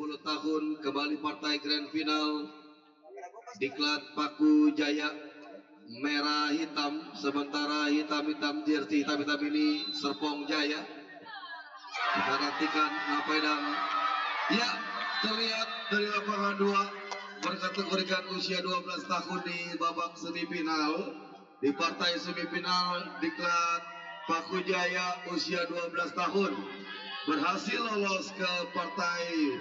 10 tahun kembali partai grand final diklat Paku Jaya merah hitam, sementara hitam-hitam jersey hitam-hitam ini Serpong Jaya. Kita nantikan Napedang. Ya, terlihat dari lapangan 2 berkategorikan usia 12 tahun di babak semifinal. Di partai semifinal diklat Paku Jaya usia 12 tahun berhasil lolos ke partai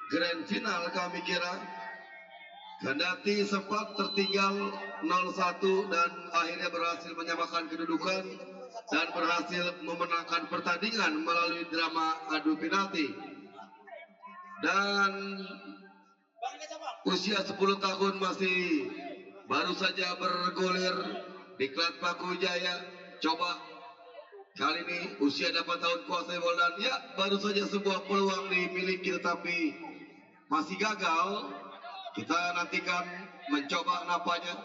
grand final. Kami kira kendati sempat tertinggal 0-1 dan akhirnya berhasil menyamakan kedudukan dan berhasil memenangkan pertandingan melalui drama adu penalti. Dan usia 10 tahun masih baru saja bergulir diklat Paku Jaya. Coba kali ini usia 8 tahun kuasai bola dan ya baru saja sebuah peluang dimiliki tetapi masih gagal. Kita nantikan mencoba napanya.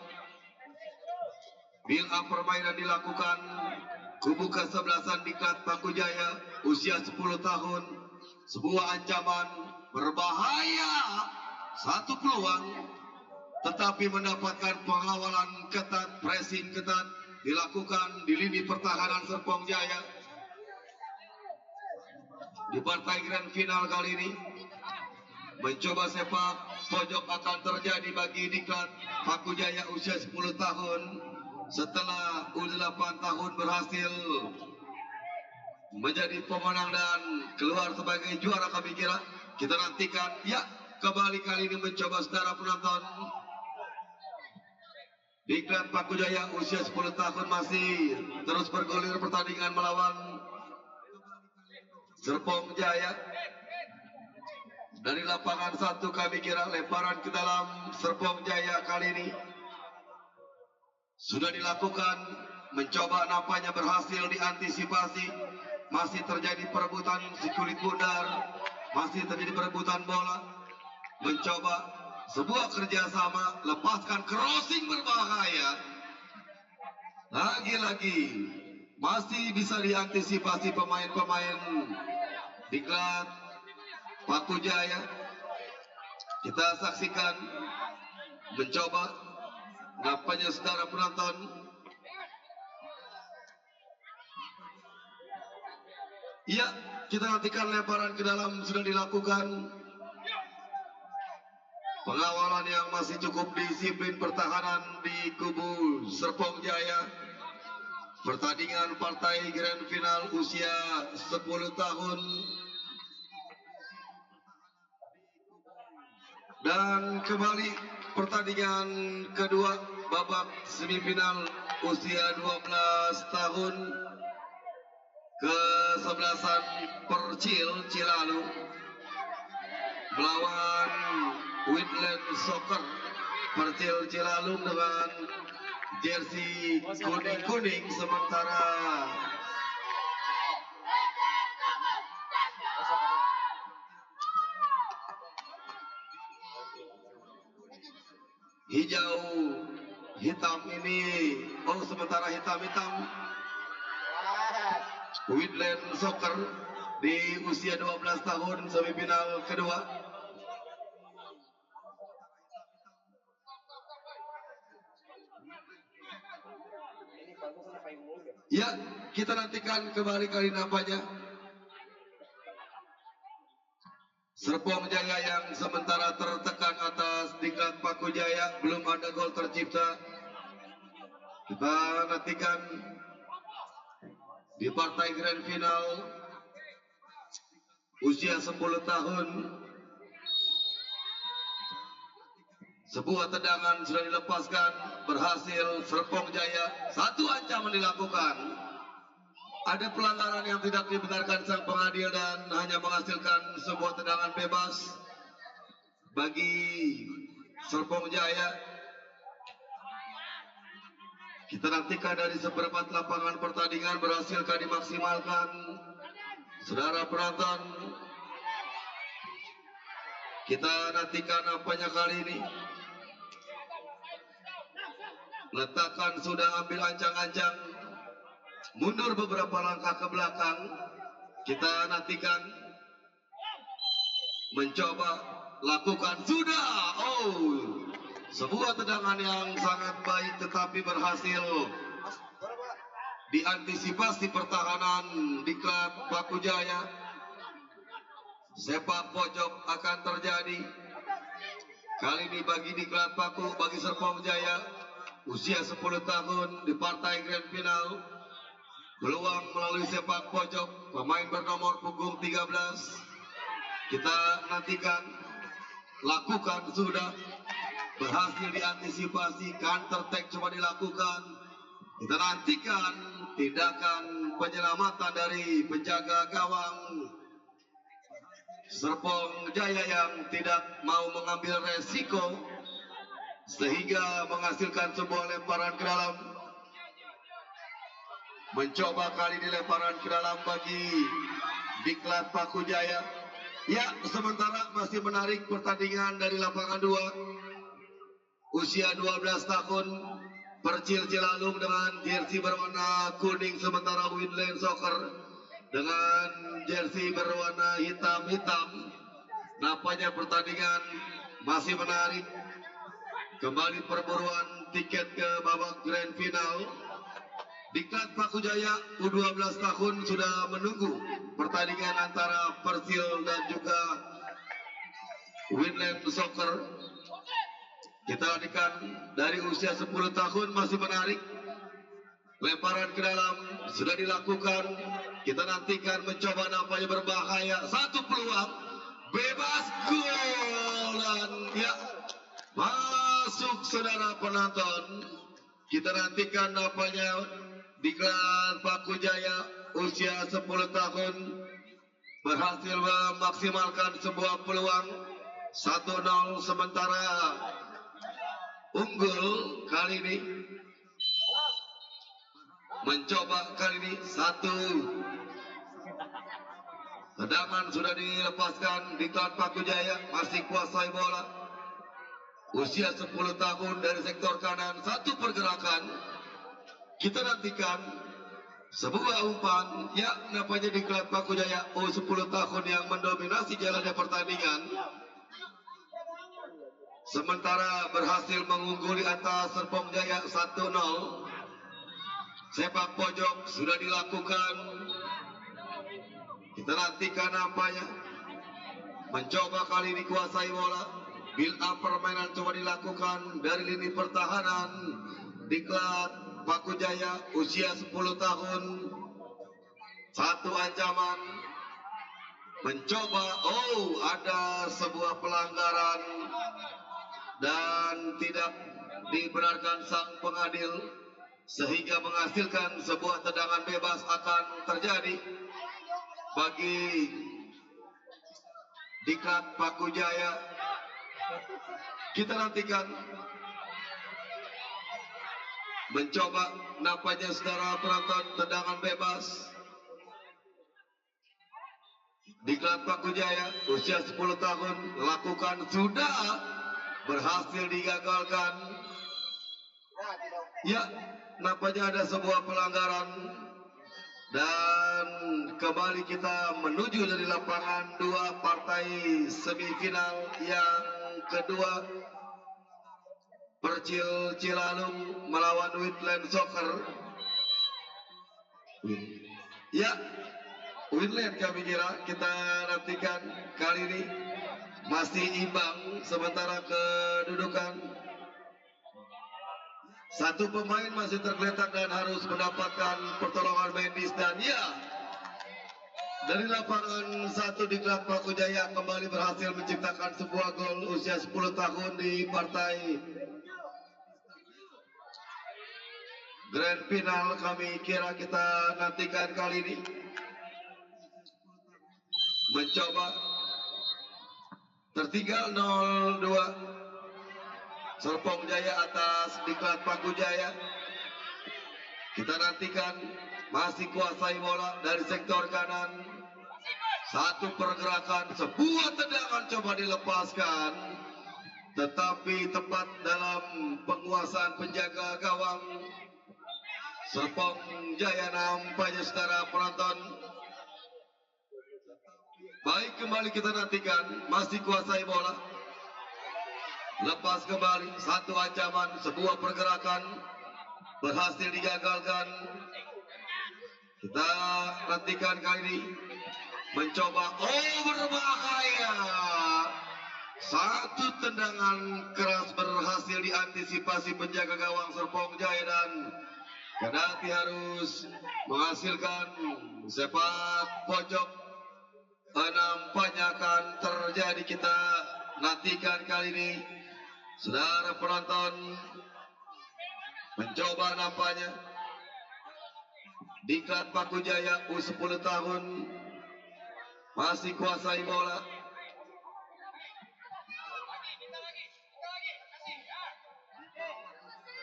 Build up permainan dilakukan kubu kesebelasan diklat Paku Jaya usia 10 tahun. Sebuah ancaman berbahaya, satu peluang tetapi mendapatkan pengawalan ketat, pressing ketat dilakukan di lini pertahanan Serpong Jaya. Di partai grand final kali ini mencoba sepak pojok akan terjadi bagi diklat Paku Jaya usia 10 tahun setelah U8 tahun berhasil menjadi pemenang dan keluar sebagai juara. Kami kira kita nantikan ya kembali kali ini mencoba saudara penonton. Diklat Paku Jaya usia 10 tahun masih terus bergulir pertandingan melawan Serpong Jaya. Dari lapangan 1 kami kira lemparan ke dalam Serpong Jaya kali ini sudah dilakukan, mencoba napanya berhasil diantisipasi. Masih terjadi perebutan si kulit bundar, masih terjadi perebutan bola. Mencoba sebuah kerjasama, lepaskan crossing berbahaya. Lagi-lagi masih bisa diantisipasi pemain-pemain diklat Paku Jaya. Kita saksikan mencoba napanya saudara penonton. Ya, kita nantikan lemparan ke dalam sudah dilakukan. Pengawalan yang masih cukup disiplin pertahanan di kubu Serpong Jaya. Pertandingan partai grand final usia 10 tahun. Dan kembali pertandingan kedua babak semifinal usia 12 tahun kesebelasan Percil Cilalu melawan Woodland Soccer Percil Cilalu dengan jersey kuning-kuning, sementara hijau hitam ini sementara hitam-hitam Woodland Soccer di usia 12 tahun semifinal kedua. Ya, kita nantikan kembali kali napanya. Serpong Jaya yang sementara tertekan atas diklat Paku Jaya, belum ada gol tercipta. Kita nantikan di partai grand final usia 10 tahun. Sebuah tendangan sudah dilepaskan, berhasil Serpong Jaya. Satu ancaman dilakukan. Ada pelanggaran yang tidak dibenarkan sang pengadil dan hanya menghasilkan sebuah tendangan bebas bagi Serpong Jaya. Kita nantikan dari seperempat lapangan pertandingan berhasilkah dimaksimalkan. Saudara penonton, kita nantikan apanya kali ini. Letakkan sudah ambil ancang-ancang, mundur beberapa langkah ke belakang. Kita nantikan mencoba lakukan sudah. Oh, sebuah tendangan yang sangat baik tetapi berhasil diantisipasi pertahanan Diklat Paku Jaya. Sepak pojok akan terjadi kali ini bagi Diklat Paku, bagi Serpong Jaya usia 10 tahun di partai grand final. Peluang melalui sepak pojok pemain bernomor punggung 13. Kita nantikan, lakukan sudah, berhasil diantisipasi, counter attack coba dilakukan. Kita nantikan tindakan penyelamatan dari penjaga gawang Serpong Jaya yang tidak mau mengambil resiko sehingga menghasilkan sebuah lemparan ke dalam. Mencoba kali ini lemparan ke dalam bagi Diklat Paku Jaya. Ya, sementara masih menarik pertandingan dari lapangan 2. Usia 12 tahun, Percil Cilalung dengan jersey berwarna kuning, sementara Winland Soccer dengan jersey berwarna hitam-hitam. Nampaknya pertandingan masih menarik. Kembali perburuan tiket ke babak grand final. Diklat Paku Jaya U12 tahun sudah menunggu pertandingan antara Persil dan juga Winland Soccer. Kita lanjutkan dari usia 10 tahun masih menarik. Lemparan ke dalam sudah dilakukan. Kita nantikan mencoba nampaknya berbahaya. Satu peluang bebas gol dan ya masuk saudara penonton. Kita nantikan nampaknya Diklat Paku Jaya usia 10 tahun berhasil memaksimalkan sebuah peluang 1-0, sementara unggul kali ini. Mencoba kali ini satu tendangan sudah dilepaskan. Diklat Paku Jaya masih kuasai bola. Usia 10 tahun dari sektor kanan, satu pergerakan. Kita nantikan sebuah umpan. Ya, nampaknya Diklat Paku Jaya U10 tahun yang mendominasi jalannya pertandingan. Sementara berhasil mengungguli atas Serpong Jaya 1-0. Sepak pojok sudah dilakukan. Kita nantikan nampaknya mencoba kali ini kuasai bola. Build up permainan coba dilakukan dari lini pertahanan Diklat Paku Jaya usia 10 tahun. Satu ancaman. Mencoba, oh ada sebuah pelanggaran dan tidak dibenarkan sang pengadil sehingga menghasilkan sebuah tendangan bebas akan terjadi bagi Diklat Paku Jaya. Kita nantikan. Mencoba nampaknya saudara penonton tendangan bebas. Diklat Paku Jaya usia 10 tahun lakukan sudah berhasil digagalkan. Ya, nampaknya ada sebuah pelanggaran dan kembali kita menuju dari lapangan 2 partai semifinal yang kedua. Percil Cilalung melawan Winland Soccer. Ya, Winland kami kira. Kita nantikan kali ini masih imbang sementara kedudukan. Satu pemain masih tergeletak dan harus mendapatkan pertolongan medis dan ya, dari lapangan 1 Diklat Paku Jaya kembali berhasil menciptakan sebuah gol usia 10 tahun di partai grand final. Kami kira kita nantikan kali ini. Mencoba tertinggal 0-2. Serpong Jaya atas Diklat Paku Jaya. Kita nantikan masih kuasai bola dari sektor kanan. Satu pergerakan, sebuah tendangan coba dilepaskan. Tetapi tepat dalam penguasaan penjaga gawang Serpong Jaya. Nampaknya saudara penonton Baik, kembali kita nantikan, masih kuasai bola. Lepas kembali, satu ancaman, sebuah pergerakan berhasil digagalkan. Kita nantikan kali ini mencoba, berbahaya. Satu tendangan keras berhasil diantisipasi penjaga gawang Serpong Jaya dan Kendati harus menghasilkan sepak pojok. Nampaknya akan terjadi, kita nantikan kali ini. Saudara penonton mencoba nampaknya Diklat Paku Jaya U10 tahun masih kuasai bola.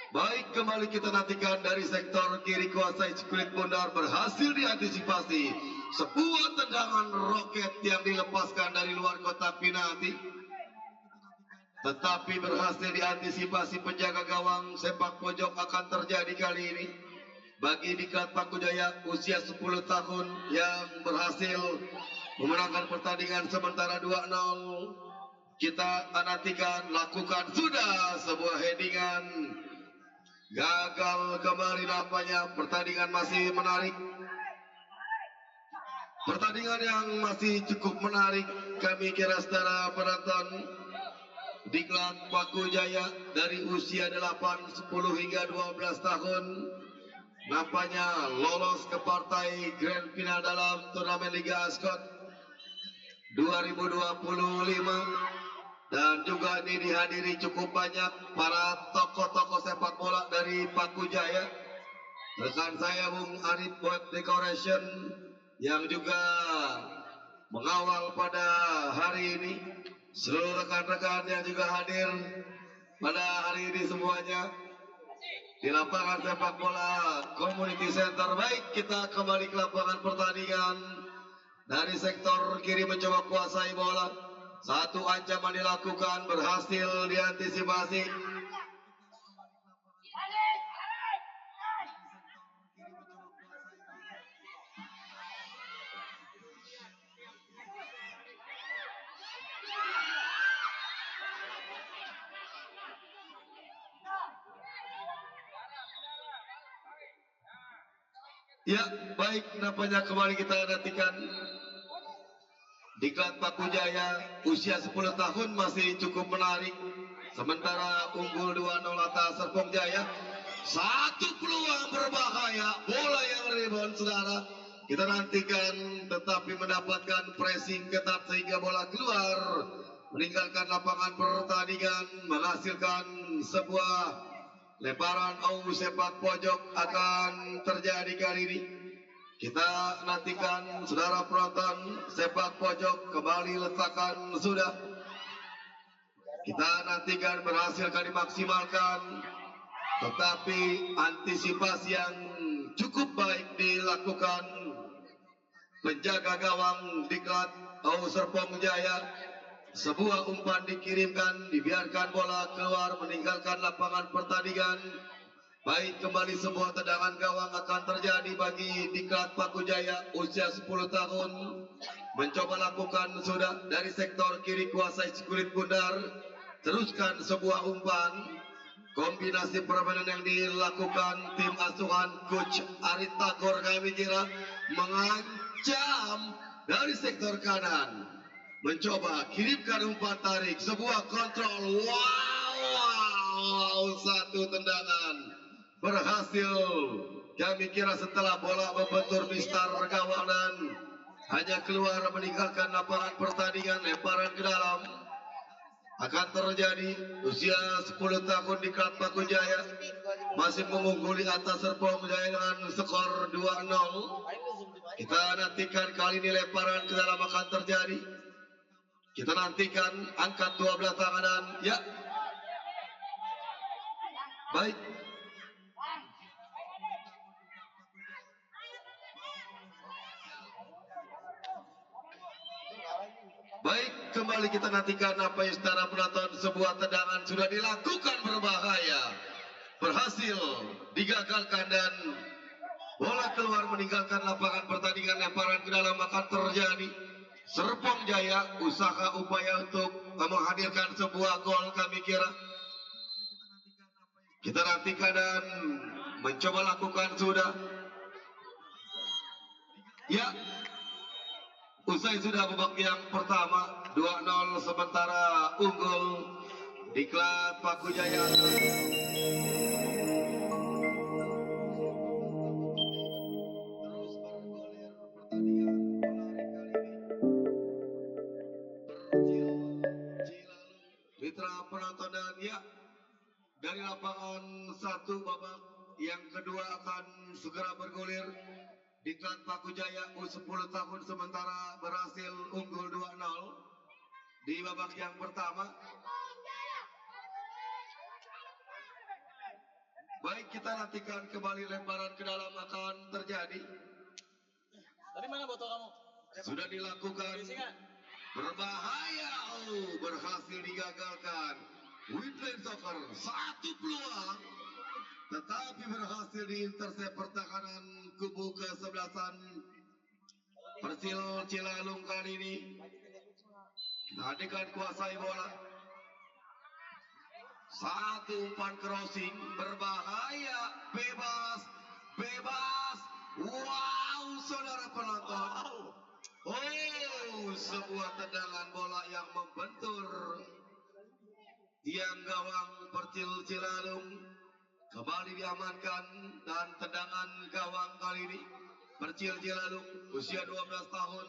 Baik, kembali kita nantikan dari sektor kiri kuasai Kulit Bundar berhasil diantisipasi sebuah tendangan roket yang dilepaskan dari luar kotak penalti, tetapi berhasil diantisipasi penjaga gawang. Sepak pojok akan terjadi kali ini bagi Diklat Paku Jaya usia 10 tahun yang berhasil memenangkan pertandingan sementara 2-0. Kita nantikan, lakukan sudah sebuah headingan. Gagal kembali nampaknya. Pertandingan masih menarik. Pertandingan yang masih cukup menarik. Kami kira saudara penonton. Diklat Paku Jaya dari usia 8, 10 hingga 12 tahun. Nampaknya lolos ke partai Grand Final dalam turnamen Liga Ascot 2025. Dan juga ini dihadiri cukup banyak para tokoh-tokoh sepak bola dari Paku Jaya. Rekan saya Bung Arif buat Decoration yang juga mengawal pada hari ini. Seluruh rekan-rekan yang juga hadir pada hari ini semuanya di lapangan sepak bola Community Center. Baik, kita kembali ke lapangan pertandingan. Dari sektor kiri mencoba kuasai bola. Satu ancaman dilakukan, berhasil diantisipasi. Ya, baik, nampaknya kembali kita nantikan. Diklat Paku Jaya usia 10 tahun masih cukup menarik. Sementara unggul 2-0 atas Serpong Jaya. Satu peluang berbahaya, bola yang rebound saudara. Kita nantikan, tetapi mendapatkan pressing ketat sehingga bola keluar, meninggalkan lapangan pertandingan, menghasilkan sebuah lemparan sepak pojok akan terjadi kali ini. Kita nantikan saudara penonton, sepak pojok kembali letakkan sudah. Kita nantikan berhasilkan dimaksimalkan, tetapi antisipasi yang cukup baik dilakukan penjaga gawang Diklat Serpong Jaya. Sebuah umpan dikirimkan, dibiarkan bola keluar meninggalkan lapangan pertandingan. Baik, kembali sebuah tendangan gawang akan terjadi bagi Diklat Paku Jaya usia 10 tahun. Mencoba lakukan sudah dari sektor kiri kuasai Kulit Bundar. Teruskan sebuah umpan. Kombinasi permainan yang dilakukan tim asuhan Coach Arit Tagor kami kira mengancam dari sektor kanan. Mencoba kirimkan umpan tarik, sebuah kontrol. Wow, satu tendangan berhasil. Kami kira setelah bola membentur mistar gawang dan hanya keluar meninggalkan lapangan pertandingan, lemparan ke dalam akan terjadi. Usia 10 tahun Diklat Paku Jaya masih mengungguli atas Serpong Jaya dengan skor 2-0. Kita nantikan kali ini lemparan ke dalam akan terjadi. Kita nantikan, angkat 12 tangan dan ya. Baik. Baik, kembali kita nantikan apa yang saudara penonton. Sebuah tendangan sudah dilakukan berbahaya, berhasil digagalkan dan bola keluar meninggalkan lapangan pertandingan. Lemparan ke dalam akan terjadi. Serpong Jaya usaha upaya untuk menghadirkan sebuah gol kami kira. Kita nantikan dan mencoba lakukan sudah. Ya, usai sudah babak yang pertama 2-0 sementara unggul Diklat Paku Jaya. Mitra penonton dan ya dari lapangan satu babak yang kedua akan segera bergulir. Diklat Paku Jaya U10 tahun sementara berhasil unggul 2-0 di babak yang pertama. Baik, kita nantikan kembali lemparan ke dalam akan terjadi. Tadi mana botol kamu? Sudah dilakukan. Berbahaya, berhasil digagalkan. Winland Soccer satu peluang, tetapi berhasil diintersep pertahanan kubu kesebelasan Persil Cilalung kali ini. Nantikan kuasai bola. Satu umpan crossing berbahaya, bebas. Wow, saudara penonton. Oh, sebuah tendangan bola yang membentur tiang gawang Persil Cilalung. Kembali diamankan dan tendangan gawang kali ini Persil Cilalung usia 12 tahun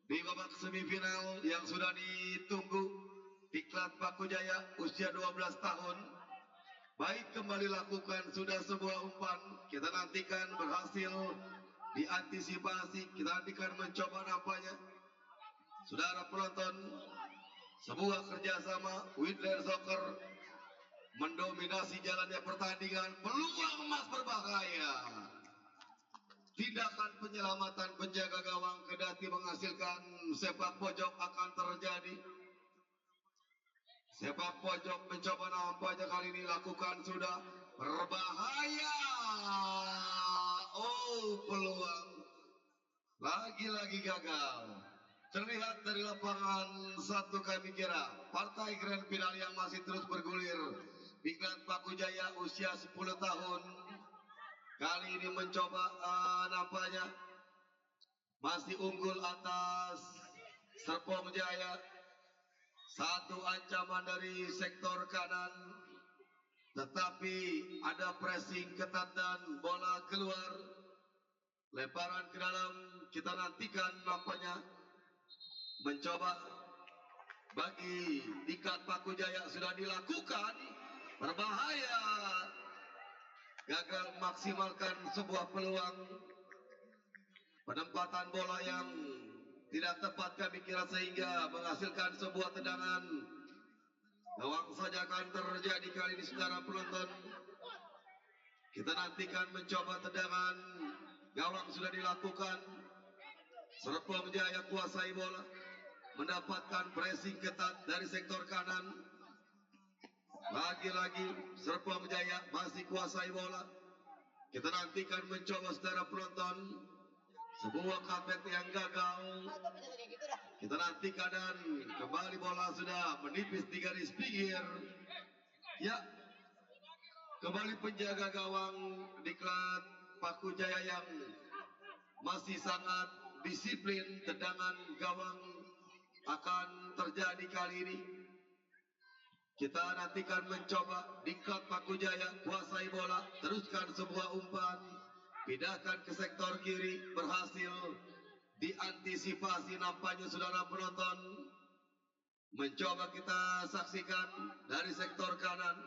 di babak semifinal yang sudah ditunggu. Diklat Paku Jaya usia 12 tahun. Baik, kembali lakukan sudah sebuah umpan. Kita nantikan berhasil diantisipasi. Kita nantikan mencoba nampaknya. Saudara penonton, sebuah kerjasama Winland Soccer mendominasi jalannya pertandingan. Peluang emas berbahaya. Tindakan penyelamatan penjaga gawang kedati menghasilkan sepak pojok akan terjadi. Sepak pojok mencoba nampaknya kali ini lakukan sudah berbahaya. Oh, peluang lagi-lagi gagal. Terlihat dari lapangan satu kami kira partai grand final yang masih terus bergulir. Diklat Paku Jaya usia 10 tahun. Kali ini mencoba nampaknya masih unggul atas Serpong Jaya. Satu ancaman dari sektor kanan, tetapi ada pressing ketat dan bola keluar. Lemparan ke dalam, kita nantikan nampaknya mencoba bagi Diklat Paku Jaya sudah dilakukan. Berbahaya. Gagal maksimalkan sebuah peluang. Penempatan bola yang tidak tepat kami kira sehingga menghasilkan sebuah tendangan gawang saja akan terjadi kali ini saudara penonton. Kita nantikan mencoba tendangan gawang sudah dilakukan. Serpong Jaya kuasai bola, mendapatkan pressing ketat dari sektor kanan. Lagi-lagi Serpong Jaya masih kuasai bola. Kita nantikan mencoba saudara penonton. Sebuah cutback yang gagal. Kita nantikan dan kembali bola sudah menipis di garis pinggir. Ya, kembali penjaga gawang Diklat Paku Jaya yang masih sangat disiplin. Tendangan gawang akan terjadi kali ini. Kita nantikan mencoba Diklat Paku Jaya kuasai bola, teruskan sebuah umpan. Pindahkan ke sektor kiri, berhasil diantisipasi nampaknya saudara penonton. Mencoba kita saksikan dari sektor kanan.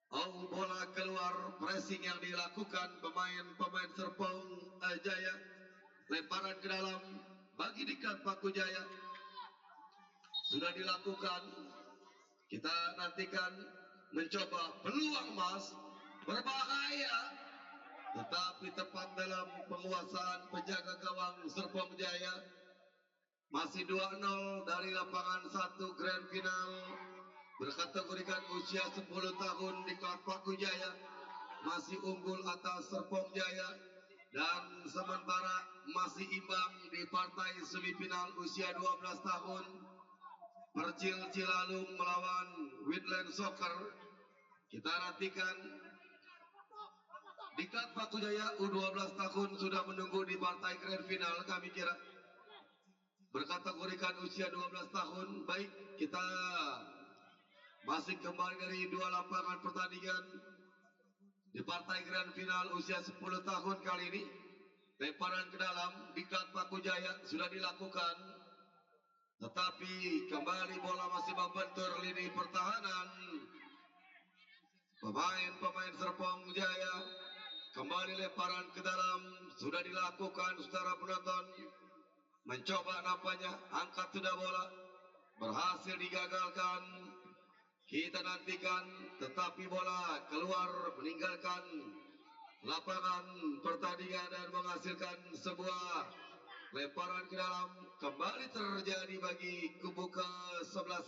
Oh, bola keluar, pressing yang dilakukan pemain Serpong Jaya. Lemparan ke dalam bagi Diklat Paku Jaya. Sudah dilakukan. Kita nantikan mencoba peluang emas berbahaya. Tetapi tepat dalam penguasaan penjaga gawang Serpong Jaya. Masih 2-0 dari lapangan 1 grand final. Berkategorikan usia 10 tahun Diklat Paku Jaya. Masih unggul atas Serpong Jaya. Dan sementara masih imbang di partai semifinal usia 12 tahun. Percil Cilalung melawan Widland Soccer. Kita nantikan. Diklat Paku Jaya U12 tahun sudah menunggu di partai grand final kami kira. Berkategorikan usia 12 tahun. Baik, kita masih kembali dari dua lapangan pertandingan di partai grand final usia 10 tahun kali ini. Lemparan ke dalam Diklat Paku Jaya sudah dilakukan, tetapi kembali bola masih membentur lini pertahanan. Pemain Serpong Jaya kembali lemparan ke dalam sudah dilakukan, saudara penonton. Mencoba nampaknya angkat sudah bola berhasil digagalkan. Kita nantikan, tetapi bola keluar meninggalkan lapangan pertandingan dan menghasilkan sebuah lemparan ke dalam. Kembali terjadi bagi kubu ke-11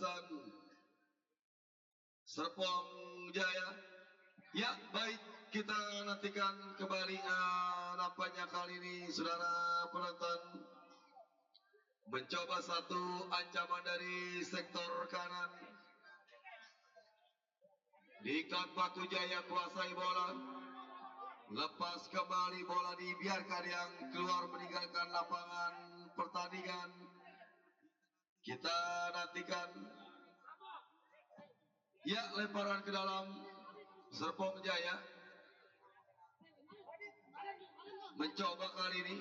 Serpong Jaya. Ya, baik, kita nantikan kembali nampaknya kali ini saudara penonton mencoba satu ancaman dari sektor kanan. Diklat Paku Jaya kuasai bola. Lepas kembali bola dibiarkan yang keluar meninggalkan lapangan pertandingan. Kita nantikan. Ya, lemparan ke dalam Serpong Jaya. Mencoba kali ini.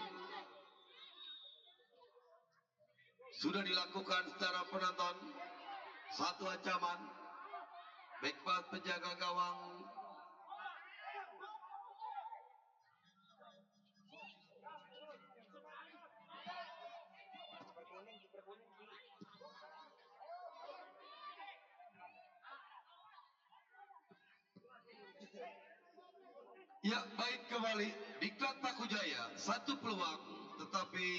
Sudah dilakukan secara penonton. Satu ancaman. Backpass penjaga gawang. Ya, baik, kembali Diklat Paku Jaya. Satu peluang, tetapi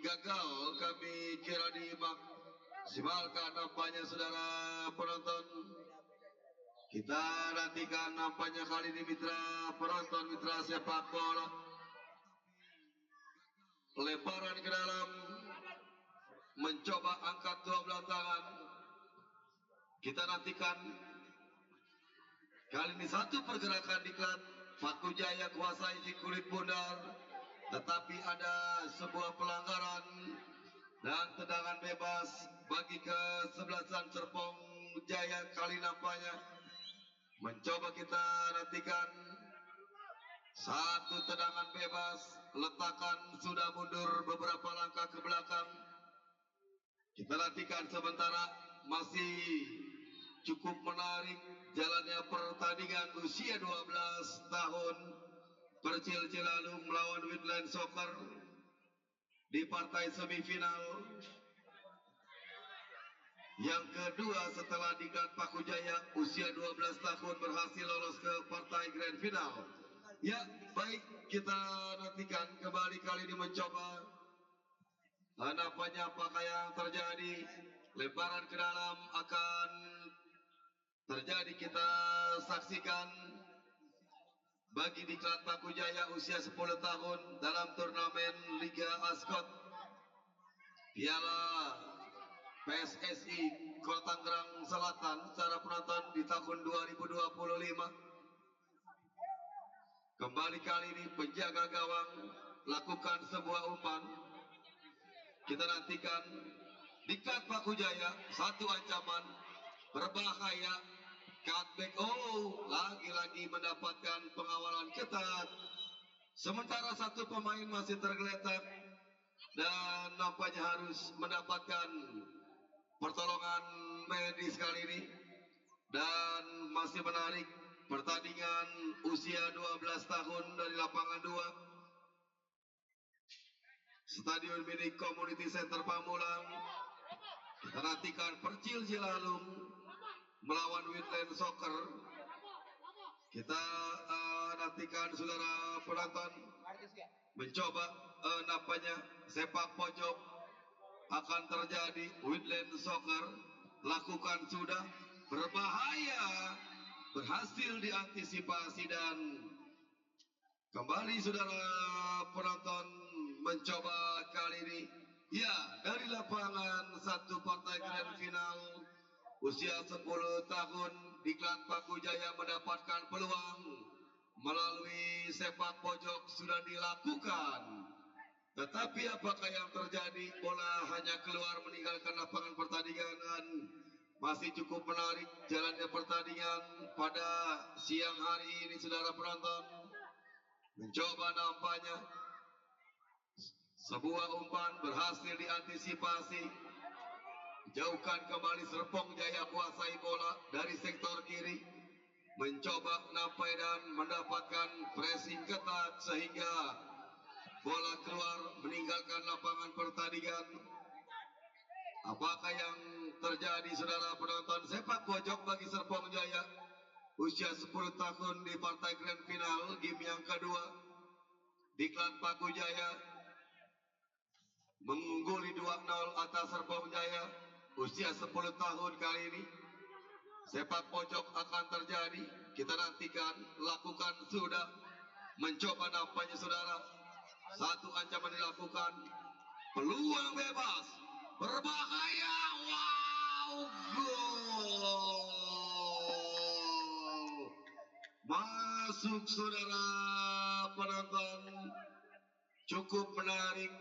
gagal kami kira dimaksimalkan nampaknya saudara penonton. Kita nantikan nampaknya kali ini mitra penonton, mitra sepak bola. Lemparan ke dalam, mencoba angkat dua belah tangan. Kita nantikan kali ini satu pergerakan Diklat Paku Jaya kuasai di kulit bundar, tetapi ada sebuah pelanggaran dan tendangan bebas bagi ke-11 Serpong Jaya. Kali nampaknya mencoba kita nantikan satu tendangan bebas, letakan sudah mundur beberapa langkah ke belakang. Kita nantikan sementara masih cukup menarik jalannya pertandingan usia 12 tahun Percil Cilalung melawan Widland Soccer di partai semifinal yang kedua setelah Diklat Paku Jaya usia 12 tahun berhasil lolos ke partai grand final. Ya, baik, kita nantikan kembali kali ini mencoba nampaknya apakah yang terjadi. Lemparan ke dalam akan terjadi, kita saksikan bagi Diklat Paku Jaya usia 10 tahun dalam turnamen Liga Ascot Piala PSSI Kota Tangerang Selatan secara penonton di tahun 2025. Kembali kali ini penjaga gawang lakukan sebuah umpan. Kita nantikan Diklat Paku Jaya satu ancaman berbahaya. Cutback, lagi-lagi mendapatkan pengawalan ketat. Sementara satu pemain masih tergeletak dan nampaknya harus mendapatkan pertolongan medis kali ini. Dan masih menarik pertandingan usia 12 tahun dari lapangan 2 Stadion Mini Community Center Pamulang. Kita nantikan Percil Cilalung melawan Widland Soccer. Kita nantikan saudara penonton mencoba nampaknya sepak pojok akan terjadi. Widland Soccer lakukan sudah berbahaya, berhasil diantisipasi dan kembali saudara penonton mencoba kali ini. Ya, dari lapangan satu partai grand final usia 10 tahun Diklat Paku Jaya mendapatkan peluang melalui sepak pojok sudah dilakukan. Tetapi apakah yang terjadi? Bola hanya keluar meninggalkan lapangan pertandingan dan masih cukup menarik jalannya pertandingan pada siang hari ini, saudara penonton. Mencoba nampaknya sebuah umpan berhasil diantisipasi. Jauhkan kembali Serpong Jaya kuasai bola dari sektor kiri. Mencoba nampai dan mendapatkan pressing ketat sehingga bola keluar meninggalkan lapangan pertandingan. Apakah yang terjadi, saudara penonton? Sepak pojok bagi Serpong Jaya usia 10 tahun di partai grand final game yang kedua. Diklat Paku Jaya mengungguli 2-0 atas Serpong Jaya usia 10 tahun kali ini. Sepak pojok akan terjadi. Kita nantikan, lakukan sudah. Mencoba nampaknya, saudara. Satu ancaman dilakukan. Peluang bebas. Berbahaya. Wow. Gol. Masuk, saudara penonton. Cukup menarik.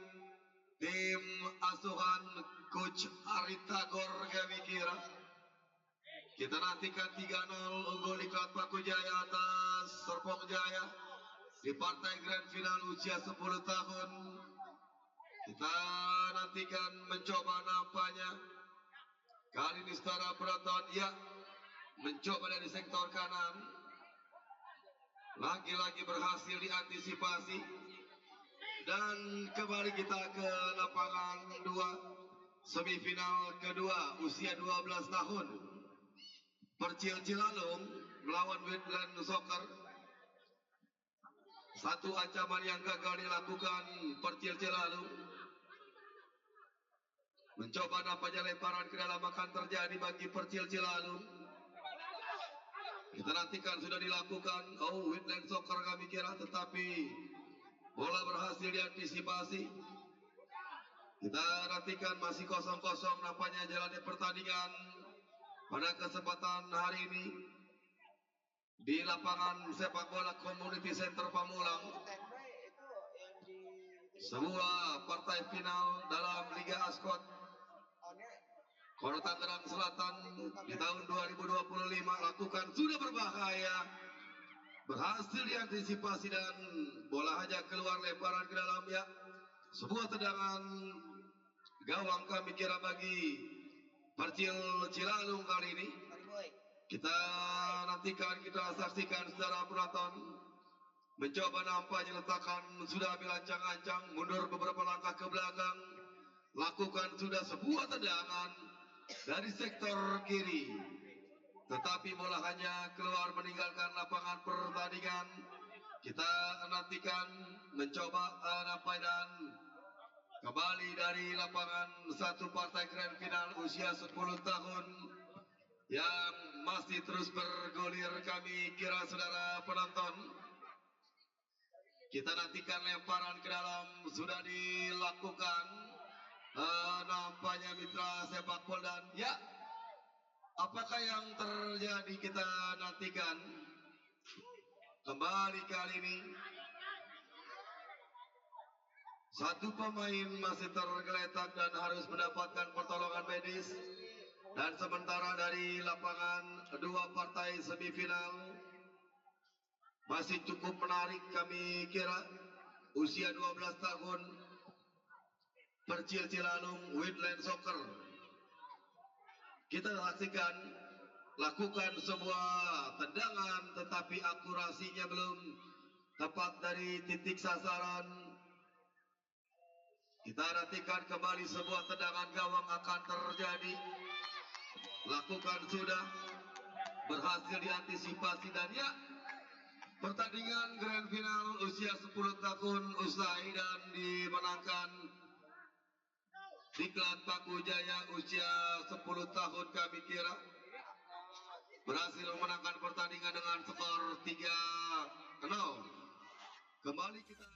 Tim asuhan Coach Aritagor kami kira. Kita nantikan 3-0 unggul Diklat Paku Jaya atas Serpong Jaya di partai grand final usia 10 tahun. Kita nantikan mencoba nampaknya. Kali ini saudara penonton, ya, mencoba dari sektor kanan. Lagi-lagi berhasil diantisipasi. Dan kembali kita ke lapangan 2. Semifinal kedua usia 12 tahun. Percil Cilalung melawan Wetland Soccer. Satu ancaman yang gagal dilakukan Percil Cilalung. Mencoba nampaknya lemparan ke dalam akan terjadi bagi Percil Cilalung. Kita nantikan sudah dilakukan. Oh, Wetland Soccer kami kira, tetapi bola berhasil diantisipasi. Kita nantikan masih kosong-kosong nampaknya jalannya pertandingan pada kesempatan hari ini di lapangan sepak bola Community Center Pamulang. Sebuah partai final dalam Liga Ascot Kota Tangerang Selatan di tahun 2025 lakukan sudah berbahaya. Berhasil diantisipasi dan bola hanya keluar lemparan ke dalam, ya. Sebuah tendangan gawang kami kira bagi Percil Cilalung kali ini. Kita nantikan, kita saksikan saudara penonton. Mencoba nampaknya letakkan sudah ambil ancang-ancang, mundur beberapa langkah ke belakang. Lakukan sudah sebuah tendangan dari sektor kiri. Tetapi bola hanya keluar meninggalkan lapangan pertandingan. Kita nantikan mencoba nampai dan kembali dari lapangan satu partai grand final usia 10 tahun yang masih terus bergulir kami kira saudara penonton. Kita nantikan lemparan ke dalam sudah dilakukan. Nampaknya mitra sepak bola dan ya, apakah yang terjadi kita nantikan. Kembali kali ini satu pemain masih tergeletak dan harus mendapatkan pertolongan medis. Dan sementara dari lapangan dua partai semifinal masih cukup menarik kami kira. Usia 12 tahun Percil Cilalung Wetland Soccer. Kita saksikan lakukan sebuah tendangan tetapi akurasinya belum tepat dari titik sasaran. Kita nantikan kembali sebuah tendangan gawang akan terjadi. Lakukan sudah, berhasil diantisipasi dan ya, pertandingan grand final usia 10 tahun usai dan dimenangkan Diklat Paku Jaya usia 10 tahun kami kira berhasil memenangkan pertandingan dengan skor 3-0. Kembali kita